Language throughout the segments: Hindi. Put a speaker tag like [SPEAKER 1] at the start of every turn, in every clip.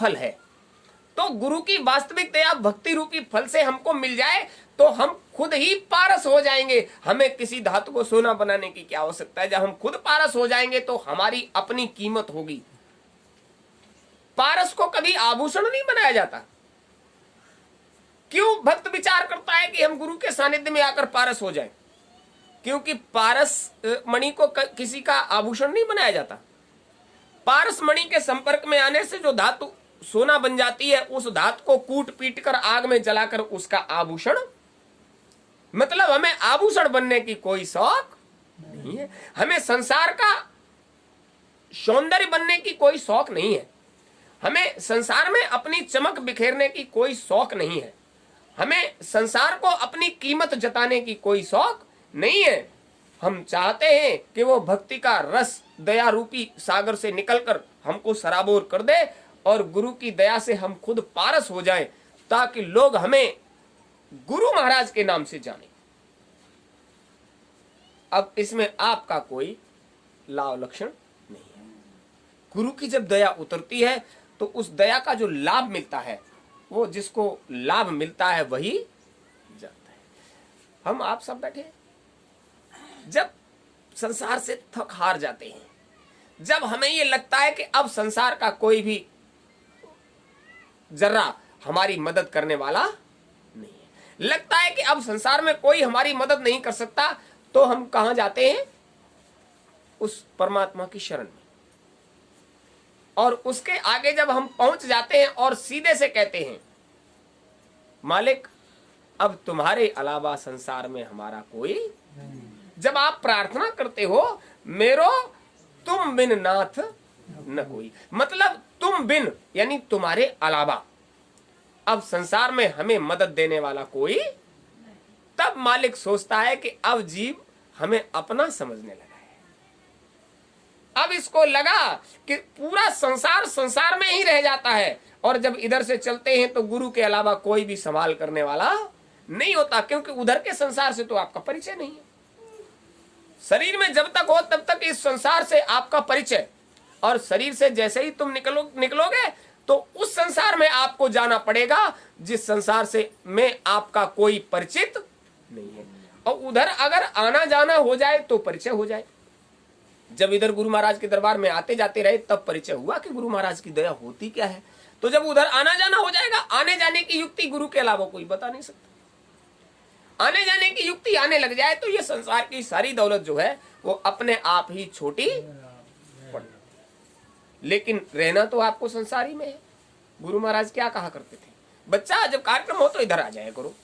[SPEAKER 1] फल है। तो गुरु की वास्तविक दया भक्ति रूपी फल से हमको मिल जाए तो हम खुद ही पारस हो जाएंगे। हमें किसी धातु को सोना बनाने की क्या आवश्यकता है। जब हम खुद पारस हो जाएंगे तो हमारी अपनी कीमत होगी। पारस को कभी आभूषण नहीं बनाया जाता। क्यों भक्त विचार करता है कि हम गुरु के सानिध्य में आकर पारस हो जाएं? क्योंकि पारस मणि को किसी का आभूषण नहीं बनाया जाता। पारस मणि के संपर्क में आने से जो धातु सोना बन जाती है, उस धातु को कूट पीट कर आग में जलाकर उसका आभूषण, मतलब हमें आभूषण बनने की कोई शौक नहीं है। हमें संसार का सौंदर्य बनने की कोई शौक नहीं है। हमें संसार में अपनी चमक बिखेरने की कोई शौक नहीं है। हमें संसार को अपनी कीमत जताने की कोई शौक नहीं है। हम चाहते हैं कि वो भक्ति का रस दया रूपी सागर से निकलकर हमको सराबोर कर दे और गुरु की दया से हम खुद पारस हो जाएं, ताकि लोग हमें गुरु महाराज के नाम से जाने। अब इसमें आपका कोई लाभ लक्षण नहीं है। गुरु की जब दया उतरती है तो उस दया का जो लाभ मिलता है, वो जिसको लाभ मिलता है वही जानता है। हम आप सब बैठे जब संसार से थक हार जाते हैं, जब हमें ये लगता है कि अब संसार का कोई भी जर्रा हमारी मदद करने वाला नहीं है, लगता है कि अब संसार में कोई हमारी मदद नहीं कर सकता, तो हम कहां जाते हैं? उस परमात्मा की शरण में। और उसके आगे जब हम पहुंच जाते हैं और सीधे से कहते हैं, मालिक अब तुम्हारे अलावा संसार में हमारा कोई नहीं। जब आप प्रार्थना करते हो, मेरो तुम बिन नाथ न कोई, मतलब तुम बिन यानी तुम्हारे अलावा अब संसार में हमें मदद देने वाला कोई, तब मालिक सोचता है कि अब जीव हमें अपना समझने लगा है। अब इसको लगा कि पूरा संसार संसार में ही रह जाता है, और जब इधर से चलते हैं तो गुरु के अलावा कोई भी संभाल करने वाला नहीं होता, क्योंकि उधर के संसार से तो आपका परिचय नहीं है। शरीर में जब तक हो तब तक इस संसार से आपका परिचय, और शरीर से जैसे ही तुम निकलोगे तो उस संसार में आपको जाना पड़ेगा जिस संसार से में आपका कोई परिचित नहीं है। और उधर अगर आना जाना हो जाए तो परिचय हो जाए। जब इधर गुरु महाराज के दरबार में आते जाते रहे तब परिचय हुआ कि गुरु महाराज की दया होती क्या है। तो जब उधर आना जाना हो जाएगा, आने जाने की युक्ति गुरु के अलावा कोई बता नहीं सकता। आने जाने की युक्ति आने लग जाए तो ये संसार की सारी दौलत जो है वो अपने आप ही छोटी पड़। लेकिन रहना तो आपको संसारी में है। गुरु महाराज क्या कहा करते थे, बच्चा जब कार्यक्रम हो तो इधर आ जाया करो,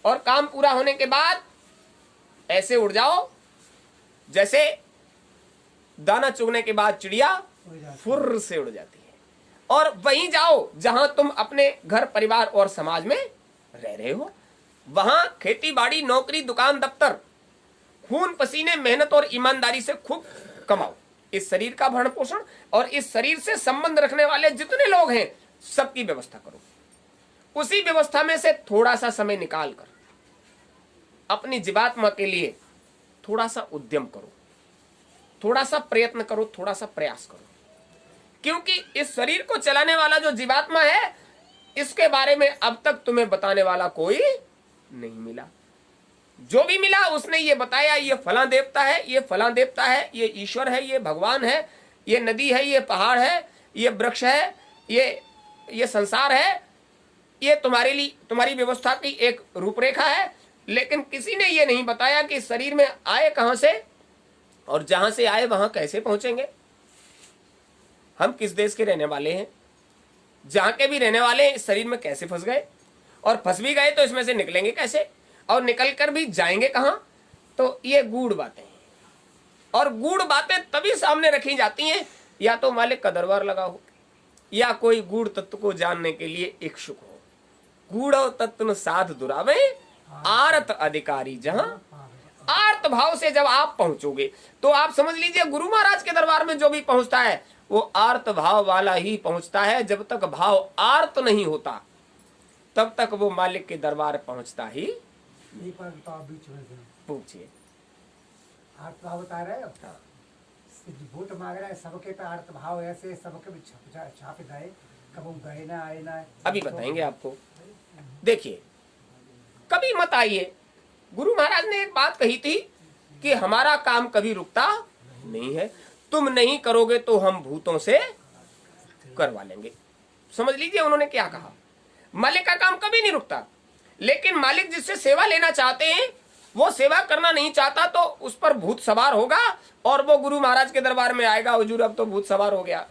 [SPEAKER 1] और काम पूरा होने के बाद ऐसे उड़ जाओ जैसे दाना चुगने के बाद चिड़िया फुर्र से उड़ जाती है, और वहीं जाओ जहां तुम अपने घर परिवार और समाज में रह रहे हो। वहां खेती बाड़ी नौकरी दुकान दफ्तर खून पसीने मेहनत और ईमानदारी से खूब कमाओ। इस शरीर का भरण पोषण और इस शरीर से संबंध रखने वाले जितने लोग हैं सबकी व्यवस्था करो। उसी व्यवस्था में से थोड़ा सा समय निकाल कर अपनी जीवात्मा के लिए थोड़ा सा उद्यम करो, थोड़ा सा प्रयत्न करो, थोड़ा सा प्रयास करो। क्योंकि इस शरीर को चलाने वाला जो जीवात्मा है, इसके बारे में अब तक तुम्हें बताने वाला कोई नहीं मिला। जो भी मिला उसने ये बताया, ये फलां देवता है, ये फलां देवता है, ये ईश्वर है, ये भगवान है, ये नदी है, ये पहाड़ है, ये वृक्ष है, ये संसार है, ये तुम्हारे लिए तुम्हारी व्यवस्था की एक रूपरेखा है। लेकिन किसी ने ये नहीं बताया कि शरीर में आए कहां से, और जहां से आए वहां कैसे पहुंचेंगे। हम किस देश के रहने वाले हैं, जहां के भी रहने वाले हैं, इस शरीर में कैसे फंस गए, और फंस भी गए तो इसमें से निकलेंगे कैसे, और निकल कर भी जाएंगे कहां। तो ये गूढ़ बातें हैं, और गूढ़ बातें तभी सामने रखी जाती हैं या तो मालिक का दरबार लगा हो या कोई गूढ़ तत्व को जानने के लिए इच्छुक हो। गूढ़ तत्व साध दुरावे आरत अधिकारी, जहां आर्त भाव से जब आप पहुंचोगे तो आप समझ लीजिए गुरु महाराज के दरबार में जो भी पहुंचता है वो आर्त भाव वाला ही पहुंचता है। जब तक भाव आर्त नहीं होता तब तक वो मालिक के दरबार पहुंचता ही। पूछिए,
[SPEAKER 2] आर्त भाव बता रहे हो? वोट मांग रहा है सबके पे आर्त भाव, ऐसे सबके भी छाप जाए कब हम गए ना आए ना।
[SPEAKER 1] अभी बताएंगे आपको। देखिए, कभी मत आइए। गुरु महाराज ने एक बात कही थी कि हमारा काम कभी रुकता नहीं है, तुम नहीं करोगे तो हम भूतों से करवा लेंगे। समझ लीजिए उन्होंने क्या कहा। मालिक का काम कभी नहीं रुकता, लेकिन मालिक जिससे सेवा लेना चाहते हैं वो सेवा करना नहीं चाहता तो उस पर भूत सवार होगा और वो गुरु महाराज के दरबार में आएगा, हुजूर अब तो भूत सवार हो गया।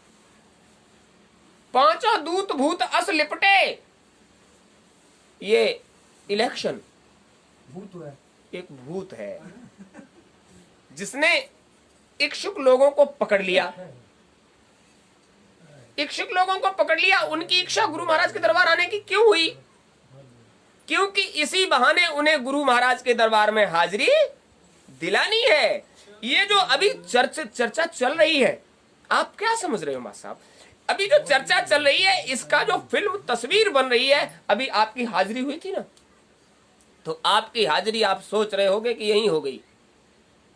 [SPEAKER 1] पांचों दूत भूत अस लिपटे। ये इलेक्शन
[SPEAKER 2] भूत है।
[SPEAKER 1] एक भूत है जिसने इच्छुक लोगों को पकड़ लिया। इच्छुक लोगों को पकड़ लिया। उनकी इच्छा गुरु महाराज के दरबार आने की क्यों हुई? क्योंकि इसी बहाने उन्हें गुरु महाराज के दरबार में हाजिरी दिलानी है। ये जो अभी चर्चा चल रही है, आप क्या समझ रहे हो मां साहब? अभी जो चर्चा चल रही है, इसका जो फिल्म तस्वीर बन रही है, अभी आपकी हाजिरी हुई थी ना, तो आपकी हाजिरी आप सोच रहे होगे कि यही हो गई।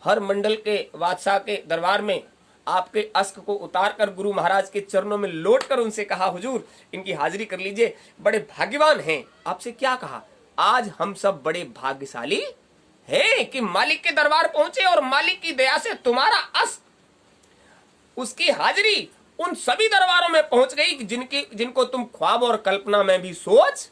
[SPEAKER 1] हर मंडल के बादशाह के दरबार में आपके अस्क को उतार कर गुरु महाराज के चरणों में लौट कर उनसे कहा, हुजूर इनकी हाजिरी कर लीजिए, बड़े भाग्यवान हैं। आपसे क्या कहा? आज हम सब बड़े भाग्यशाली हैं कि मालिक के दरबार पहुंचे और मालिक की दया से तुम्हारा अस्क, उसकी हाजिरी उन सभी दरबारों में पहुंच गई जिनको तुम ख्वाब और कल्पना में भी सोच।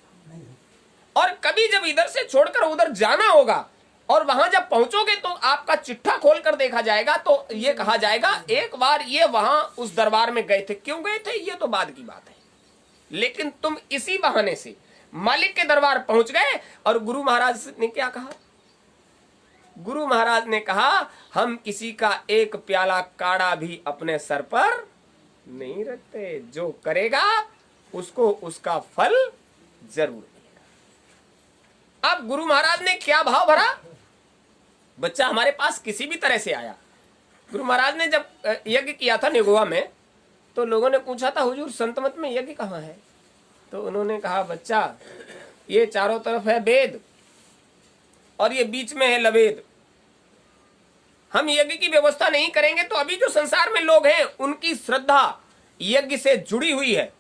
[SPEAKER 1] और कभी जब इधर से छोड़कर उधर जाना होगा और वहां जब पहुंचोगे तो आपका चिट्ठा खोलकर देखा जाएगा तो ये कहा जाएगा एक बार ये वहां उस दरबार में गए थे। क्यों गए थे ये तो बाद की बात है, लेकिन तुम इसी बहाने से मालिक के दरबार पहुंच गए। और गुरु महाराज ने क्या कहा? गुरु महाराज ने कहा, हम किसी का एक प्याला काढ़ा भी अपने सर पर नहीं रखते, जो करेगा उसको उसका फल जरूर मिलेगा। अब गुरु महाराज ने क्या भाव भरा? बच्चा हमारे पास किसी भी तरह से आया। गुरु महाराज ने जब यज्ञ किया था निगोआ में, तो लोगों ने पूछा था, हुजूर संतमत में यज्ञ कहाँ है? तो उन्होंने कहा, बच्चा ये चारों तरफ है वेद और ये बीच में है लवेद। हम यज्ञ की व्यवस्था नहीं करेंगे तो अभी जो संसार में लोग हैं उनकी श्रद्धा यज्ञ से जुड़ी हुई है।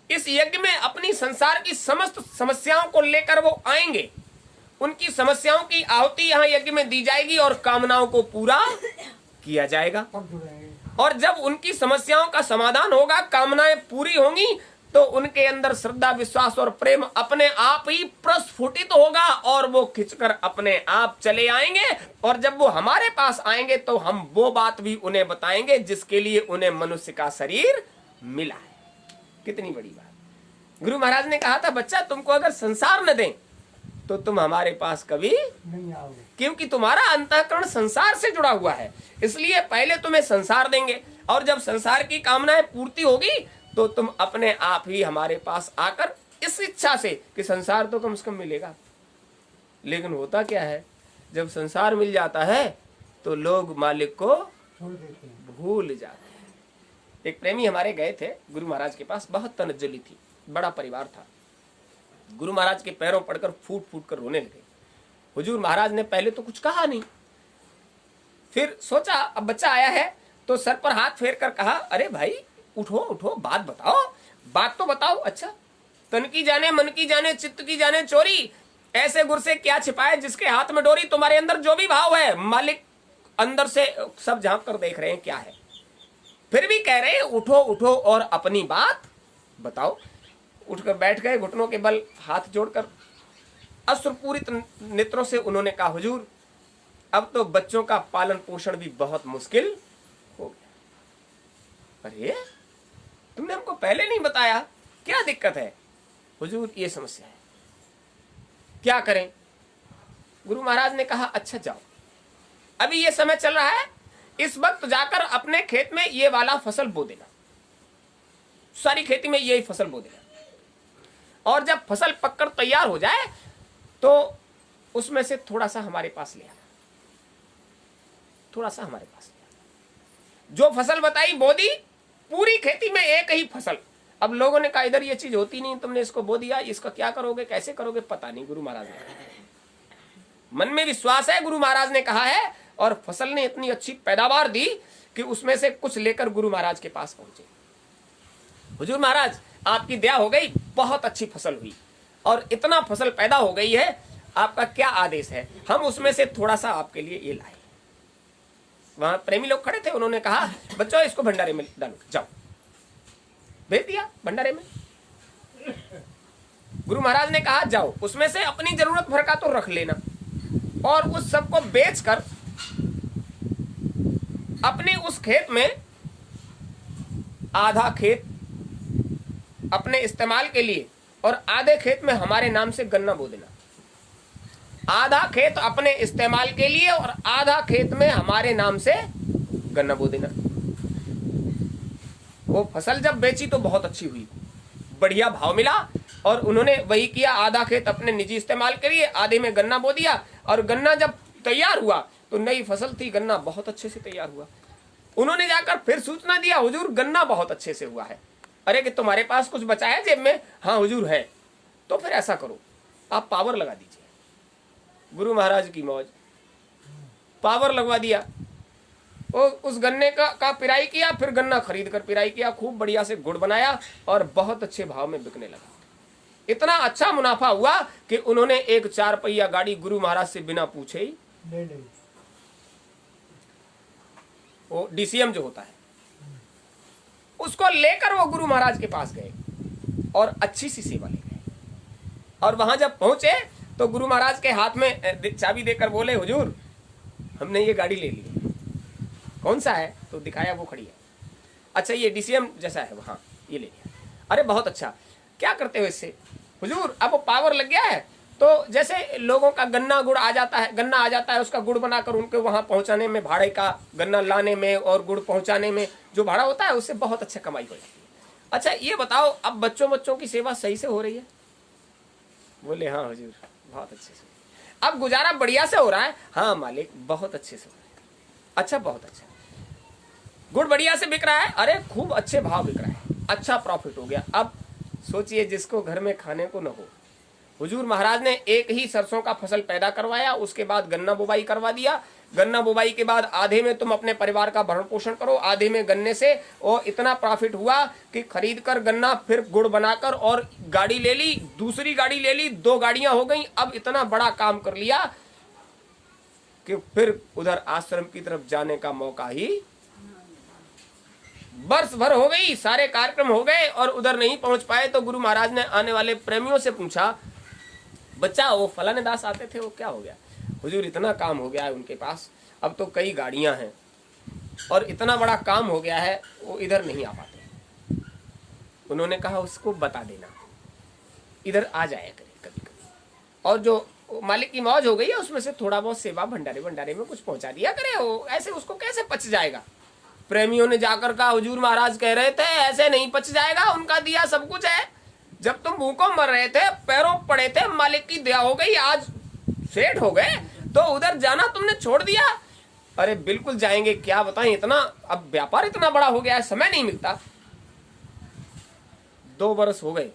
[SPEAKER 1] इस यज्ञ में अपनी संसार की समस्त समस्याओं को लेकर वो आएंगे। उनकी समस्याओं की आहुति यहाँ यज्ञ में दी जाएगी और कामनाओं को पूरा किया जाएगा। और जब उनकी समस्याओं का समाधान होगा, कामनाएं पूरी होंगी, तो उनके अंदर श्रद्धा विश्वास और प्रेम अपने आप ही प्रस्फुटित होगा और वो खिंचकर अपने आप चले आएंगे। और जब वो हमारे पास आएंगे तो हम वो बात भी उन्हें बताएंगे जिसके लिए उन्हें मनुष्य का शरीर मिला है। कितनी बड़ी बात। गुरु महाराज ने कहा था, बच्चा तुमको अगर संसार न दें तो तुम हमारे पास कभी
[SPEAKER 2] नहीं आओगे,
[SPEAKER 1] क्योंकि तुम्हारा अंतःकरण संसार से जुड़ा हुआ है। इसलिए पहले तुम्हें संसार देंगे और जब संसार की कामनाएं पूर्ति होगी तो तुम अपने आप ही हमारे पास आकर इस इच्छा से कि संसार तो कम से कम मिलेगा। लेकिन होता क्या है, जब संसार मिल जाता है तो लोग मालिक को
[SPEAKER 2] छोड़ देते हैं।
[SPEAKER 1] भूल जाते हैं। एक प्रेमी हमारे गए थे गुरु महाराज के पास, बहुत तनज्जुली थी, बड़ा परिवार था। गुरु महाराज के पैरों पड़कर फूट फूट कर रोने लगे। हुजूर महाराज ने पहले तो कुछ कहा नहीं, फिर सोचा अब बच्चा आया है तो सर पर हाथ फेर कर कहा, अरे भाई उठो उठो, बात बताओ, बात तो बताओ। अच्छा, तन की जाने मन की जाने चित्त की जाने चोरी, ऐसे गुर से क्या छिपाए जिसके हाथ में डोरी। तुम्हारे अंदर जो भी भाव है मालिक अंदर से सब झांक कर देख रहे हैं क्या है। फिर भी कह रहे हैं उठो उठो और अपनी बात बताओ। उठकर बैठ गए, घुटनों के बल हाथ जोड़कर अश्रुपूरित नेत्रों से उन्होंने कहा, हुजूर अब तो बच्चों का पालन पोषण भी बहुत मुश्किल हो गया। अरे तुमने हमको पहले नहीं बताया, क्या दिक्कत है? हुजूर ये समस्या है, क्या करें? गुरु महाराज ने कहा, अच्छा जाओ, अभी ये समय चल रहा है, इस वक्त जाकर अपने खेत में ये वाला फसल बो देना, सारी खेती में यही फसल बो देना। और जब फसल पककर तैयार हो जाए तो उसमें से थोड़ा सा हमारे पास ले आना, थोड़ा सा हमारे पास ले आना। जो फसल बताई बो दी, पूरी खेती में एक ही फसल। अब लोगों ने कहा इधर ये चीज होती नहीं, तुमने इसको बो दिया, इसका क्या करोगे, कैसे करोगे, पता नहीं। गुरु महाराज ने मन में विश्वास है, गुरु महाराज ने कहा है, और फसल ने इतनी अच्छी पैदावार दी कि उसमें से कुछ लेकर गुरु महाराज के पास पहुंचे। हुजूर महाराज आपकी दया हो गई, बहुत अच्छी फसल हुई और इतना फसल पैदा हो गई है, आपका क्या आदेश है, हम उसमें से थोड़ा सा आपके लिए ये लाए। वहां प्रेमी लोग खड़े थे, उन्होंने कहा बच्चों इसको भंडारे में डालो, जाओ। भेज दिया भंडारे में। गुरु महाराज ने कहा जाओ, उसमें से अपनी जरूरत भर का तो रख लेना और उस सबको बेचकर अपने उस खेत में आधा खेत अपने इस्तेमाल के लिए और आधे खेत में हमारे नाम से गन्ना बो देना। आधा खेत अपने इस्तेमाल के लिए और आधा खेत में हमारे नाम से गन्ना बो देना। वो फसल जब बेची तो बहुत अच्छी हुई, बढ़िया भाव मिला और उन्होंने वही किया, आधा खेत अपने निजी इस्तेमाल के लिए, आधे में गन्ना बो दिया और गन्ना जब तैयार हुआ तो नई फसल थी, गन्ना बहुत अच्छे से तैयार हुआ। उन्होंने जाकर फिर सूचना दिया, हुजूर गन्ना बहुत अच्छे से हुआ है। अरे कि तुम्हारे पास कुछ बचा है जेब में? हाँ हुजूर है। तो फिर ऐसा करो, आप पावर लगा दीजिए। गुरु महाराज की मौज, पावर लगवा दिया। उस गन्ने का पिराई किया, फिर गन्ना खरीद कर पिराई किया, खूब बढ़िया से गुड़ बनाया और बहुत अच्छे भाव में बिकने लगा। इतना अच्छा मुनाफा हुआ कि उन्होंने एक 4 पहिया गाड़ी गुरु महाराज से बिना पूछे ही
[SPEAKER 2] ले ली।
[SPEAKER 1] वो डीसीएम जो होता है उसको लेकर वो गुरु महाराज के पास गए और अच्छी सी सेवा ले गए। और वहां जब पहुंचे तो गुरु महाराज के हाथ में चाबी देकर बोले, हुजूर हमने ये गाड़ी ले ली। कौन सा है? तो दिखाया, वो खड़ी है। अच्छा ये डीसीएम जैसा है, वहां ये ले लिया। अरे बहुत अच्छा, क्या करते हो इससे? हुजूर अब वो पावर लग गया है, तो जैसे लोगों का गन्ना आ जाता है, उसका गुड़ बनाकर उनके वहां पहुंचाने में, भाड़े का गन्ना लाने में और गुड़ पहुंचाने में जो भाड़ा होता है उससे बहुत अच्छा कमाई हो जाती है। अच्छा ये बताओ, अब बच्चों की सेवा सही से हो रही है? बोले हाँ हुजूर बहुत अच्छे से। अब गुजारा बढ़िया से हो रहा है? हाँ मालिक बहुत अच्छे से हो रहा है। अच्छा बहुत अच्छा। गुड़ बढ़िया से बिक रहा है? अरे खूब अच्छे भाव बिक रहा है, अच्छा प्रॉफिट हो गया। अब सोचिए जिसको घर में खाने को न हो, हुजूर महाराज ने एक ही सरसों का फसल पैदा करवाया, उसके बाद गन्ना बुवाई करवा दिया। गन्ना बुवाई के बाद आधे में तुम अपने परिवार का भरण पोषण करो, आधे में गन्ने से, और इतना प्रॉफिट हुआ कि खरीद कर गन्ना फिर गुड़ बनाकर और गाड़ी ले ली, दूसरी गाड़ी ले ली, 2 गाड़ियां हो गई। अब इतना बड़ा काम कर लिया कि फिर उधर आश्रम की तरफ जाने का मौका ही वर्ष भर हो गई, सारे कार्यक्रम हो गए और उधर नहीं पहुंच पाए। तो गुरु महाराज ने आने वाले प्रेमियों से पूछा, बच्चा वो फलाने दास आते थे, वो क्या हो गया? हुजूर इतना काम हो गया है उनके पास, अब तो कई गाड़ियां हैं और इतना बड़ा काम हो गया है, वो इधर नहीं आ पाते। उन्होंने कहा उसको बता देना इधर आ जाया करे कभी कभी, और जो मालिक की मौज हो गई है उसमें से थोड़ा बहुत सेवा भंडारे में कुछ पहुंचा दिया करे, वो ऐसे उसको कैसे पच जाएगा? प्रेमियों ने जाकर कहा, हुजूर महाराज कह रहे थे ऐसे नहीं पच जाएगा, उनका दिया सब कुछ है। जब तुम भूखों मर रहे थे, पैरों पड़े थे, मालिक की दया हो गई, आज सेठ हो गए, तो उधर जाना तुमने छोड़ दिया। अरे बिल्कुल जाएंगे, क्या बताएं, इतना अब व्यापार इतना बड़ा हो गया है, समय नहीं मिलता। 2 वर्ष हो गए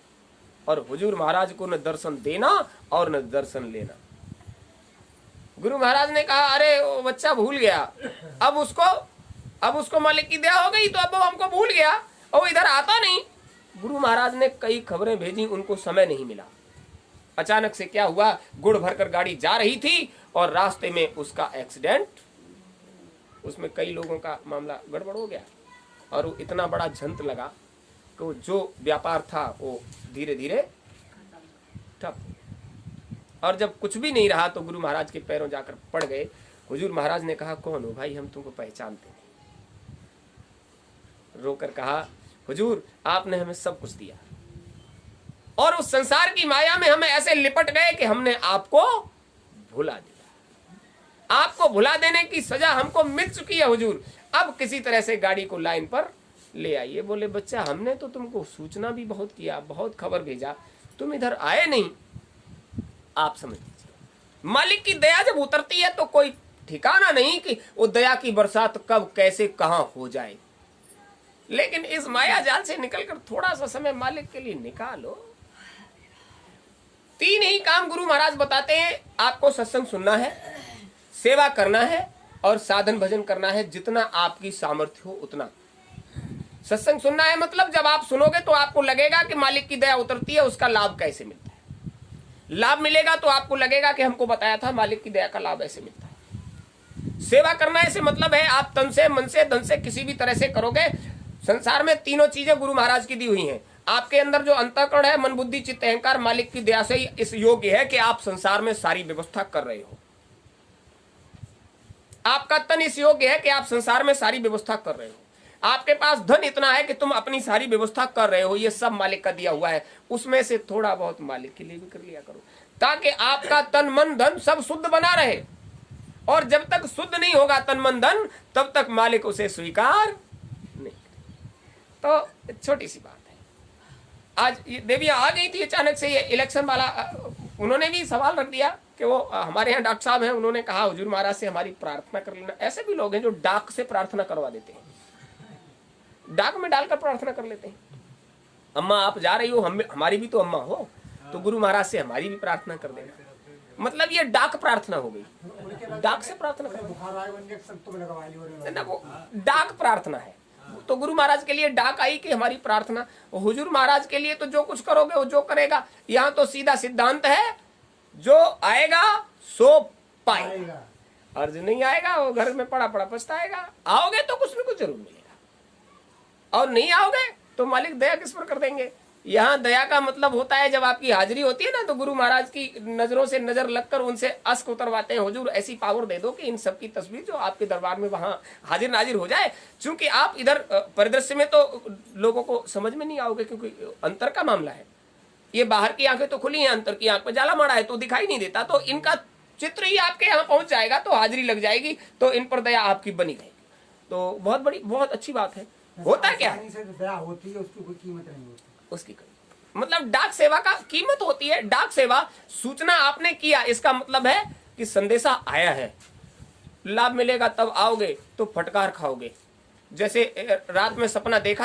[SPEAKER 1] और हुजूर महाराज को न दर्शन देना और न दर्शन लेना। गुरु महाराज ने कहा, अरे वो बच्चा भूल गया, अब उसको मालिक की दया हो गई तो अब वो हमको भूल गया और वो इधर आता नहीं। गुरु महाराज ने कई खबरें भेजी, उनको समय नहीं मिला। अचानक से क्या हुआ, गुड़ भरकर गाड़ी जा रही थी और रास्ते में उसका एक्सीडेंट, उसमें कई लोगों का मामला गड़बड़ हो गया और वो इतना बड़ा झंत लगा कि वो जो व्यापार था वो धीरे धीरे ठप। और जब कुछ भी नहीं रहा तो गुरु महाराज के पैरों जाकर पड़ गए। हुजूर महाराज ने कहा, कौन हो भाई, हम तुमको पहचानते नहीं। रोकर कहा, हुजूर आपने हमें सब कुछ दिया और उस संसार की माया में हमें ऐसे लिपट गए कि हमने आपको भुला दिया। आपको भुला देने की सजा हमको मिल चुकी है हुजूर, अब किसी तरह से गाड़ी को लाइन पर ले आइए। बोले, बच्चा हमने तो तुमको सूचना भी बहुत किया, बहुत खबर भेजा, तुम इधर आए नहीं। आप समझ लीजिए, मालिक की दया जब उतरती है तो कोई ठिकाना नहीं कि वो दया की बरसात कब कैसे कहां हो जाए। लेकिन इस माया जाल से निकलकर थोड़ा सा समय मालिक के लिए निकालो। 3 ही काम गुरु महाराज बताते हैं, आपको सत्संग सुनना है, सेवा करना है और साधन भजन करना है, जितना आपकी सामर्थ्य हो उतना। सत्संग सुनना है मतलब जब आप सुनोगे तो आपको लगेगा कि मालिक की दया उतरती है, उसका लाभ कैसे मिलता है। लाभ मिलेगा तो आपको लगेगा कि हमको बताया था मालिक की दया का लाभ ऐसे मिलता है। सेवा करना ऐसे मतलब है आप तन से, मन से, धन से किसी भी तरह से करोगे। संसार में तीनों चीजें गुरु महाराज की दी हुई हैं। आपके अंदर जो अंतःकरण है, मन, बुद्धि, चित्त, अहंकार, मालिक की दया से ही इस योग्य है कि आप संसार में सारी व्यवस्था कर रहे हो। आपका तन इस योग्य है कि आप संसार में सारी व्यवस्था कर रहे हो। आपके पास धन इतना है कि तुम अपनी सारी व्यवस्था कर रहे हो, ये सब मालिक का दिया हुआ है। उसमें से थोड़ा बहुत मालिक के लिए भी कर लिया करो, ताकि आपका तन, मन, धन सब शुद्ध बना रहे। और जब तक शुद्ध नहीं होगा तन, मन, धन, तब तक मालिक उसे स्वीकार नहीं। तो छोटी सी बात है। आज ये देवियां आ गई थी अचानक से, ये इलेक्शन वाला, उन्होंने भी सवाल रख दिया कि वो हमारे यहाँ डॉक्टर साहब हैं, उन्होंने कहा हुजूर महाराज से हमारी प्रार्थना कर लेना। ऐसे भी लोग हैं जो डाक से प्रार्थना करवा देते हैं, डाक में डालकर प्रार्थना कर लेते हैं। अम्मा आप जा रही हो, हमारी भी तो अम्मा हो, तो गुरु महाराज से हमारी भी प्रार्थना कर देना। मतलब ये डाक प्रार्थना हो गई, डाक से प्रार्थना करना, वो डाक प्रार्थना है। तो गुरु महाराज के लिए डाक आई कि हमारी प्रार्थना, हुजूर महाराज के लिए तो जो कुछ करोगे वो जो करेगा। यहाँ तो सीधा सिद्धांत है, जो आएगा सो पाएगा, और जो नहीं आएगा वो घर में पड़ा पड़ा पछताएगा। आओगे तो कुछ न कुछ जरूर मिलेगा, और नहीं आओगे तो मालिक दया किस पर कर देंगे। यहाँ दया का मतलब होता है जब आपकी हाजिरी होती है ना, तो गुरु महाराज की नजरों से नजर लगकर उनसे अश्क उतरवाते हैं, हुजूर ऐसी पावर दे दो कि इन सब की तस्वीर जो आपके दरबार में वहां हाजिर नाजिर हो जाए। क्योंकि आप इधर परिदृश्य में तो लोगों को समझ में नहीं आओगे, क्योंकि अंतर का मामला है। ये बाहर की आंखें तो खुली हैं, अंतर की आंख पर जाला मारा है तो दिखाई नहीं देता। तो इनका चित्र ही आपके यहाँ पहुंच जाएगा तो हाजिरी लग जाएगी, तो इन पर दया आपकी बनी रहेगी। तो बहुत बड़ी, बहुत अच्छी बात है। होता क्या है,
[SPEAKER 2] दया होती है, उसकी कोई कीमत नहीं होती।
[SPEAKER 1] उसकी मतलब डाक सेवा का कीमत होती है। डाक सेवा, सूचना आपने किया, इसका मतलब है कि संदेशा आया है, लाभ मिलेगा तब आओगे तो फटकार खाओगे। जैसे रात में सपना देखा